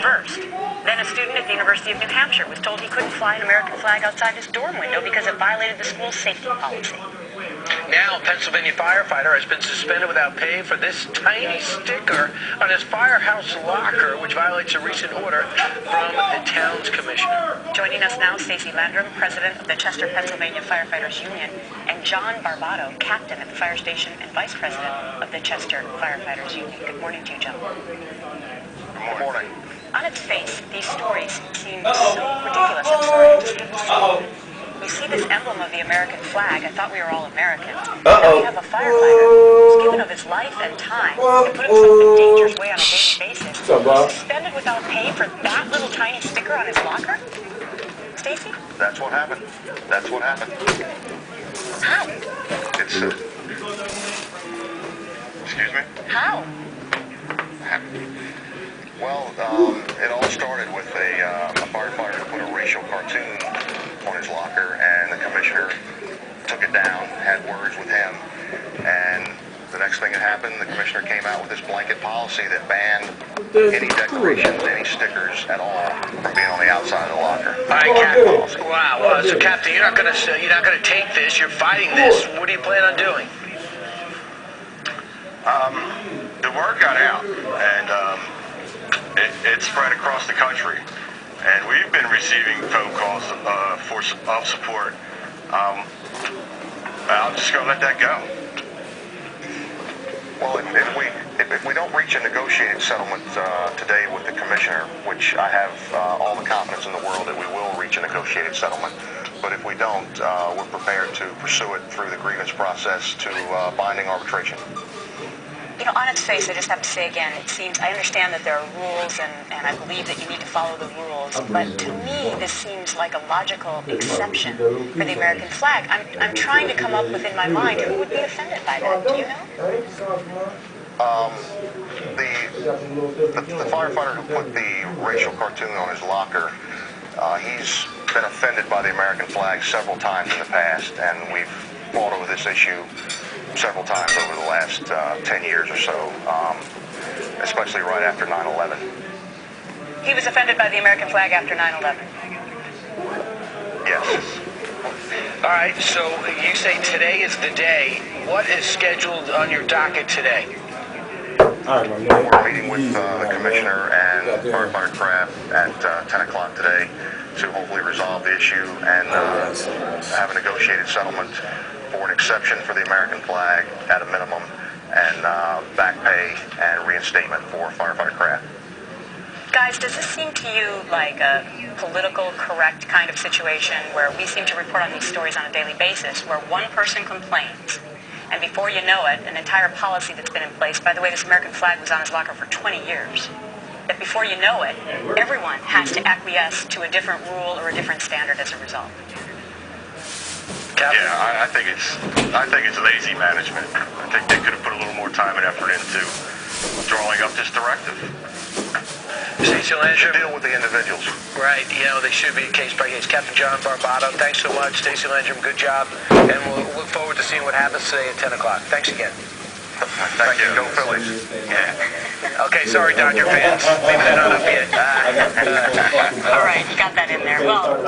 first. Then a student at the University of New Hampshire was told he couldn't fly an American flag outside his dorm window because it violated the school's safety policy. Now, a Pennsylvania firefighter has been suspended without pay for this tiny sticker on his firehouse locker, which violates a recent order from the town's commissioner. Joining us now, Stacy Landrum, president of the Chester, Pennsylvania Firefighters Union, and John Barbato, captain at the fire station and vice president of the Chester Firefighters Union. Good morning to you, gentlemen. Good morning. On its face, these stories seem so ridiculous. I'm sorry, I just have to say. We see this emblem of the American flag. I thought we were all Americans. Now we have a firefighter who's given of his life and time to put himself in danger's way on a daily basis. Suspended without pay for that little tiny sticker on his locker? Stacy? That's what happened. That's what happened. How? It's, excuse me? How? Well, it all started with a firefighter who put a racial cartoon on his locker, and the commissioner took it down, had words with him, and the next thing that happened, the commissioner came out with this blanket policy that banned any decorations, any stickers at all from being on the outside of the locker. All right, Captain. Wow. So, Captain, you're not gonna take this. You're fighting this. What do you plan on doing? The word got out, and it spread across the country, and we've been receiving phone calls of support. I'm just going to let that go. Well, if we don't reach a negotiated settlement today with the commissioner, which I have all the confidence in the world that we will reach a negotiated settlement, but if we don't, we're prepared to pursue it through the grievance process to binding arbitration. You know, on its face, I just have to say again, it seems, I understand that there are rules, and I believe that you need to follow the rules, but to me, this seems like a logical exception for the American flag. I'm trying to come up with in my mind who would be offended by that. Do you know? The firefighter who put the racial cartoon on his locker, he's been offended by the American flag several times in the past, and we've fought over this issue several times over the last 10 years or so, especially right after 9/11. He was offended by the American flag after 9/11. Yes. All right, so you say today is the day. What is scheduled on your docket today? We're meeting with the commissioner and firefighter Kraft at 10 o'clock today to hopefully resolve the issue and have a negotiated settlement for an exception for the American flag at a minimum, and back pay and reinstatement for firefighter Kraft. Guys, does this seem to you like a political correct kind of situation where we seem to report on these stories on a daily basis, where one person complains, and before you know it, an entire policy that's been in place, by the way, this American flag was on his locker for 20 years, that before you know it, everyone has to acquiesce to a different rule or a different standard as a result? Captain? Yeah, I think it's lazy management. I think they could have put a little more time and effort into drawing up this directive. Stacy Landrum. Deal with the individuals. Right, you know, they should be case by case. Captain John Barbato, thanks so much. Stacy Landrum, good job. And we'll look forward to seeing what happens today at 10 o'clock. Thanks again. Thank you. Go Phillies. Yeah. Okay, sorry, Dodger fans. Maybe they're not up yet. All right, you got that in there. Well...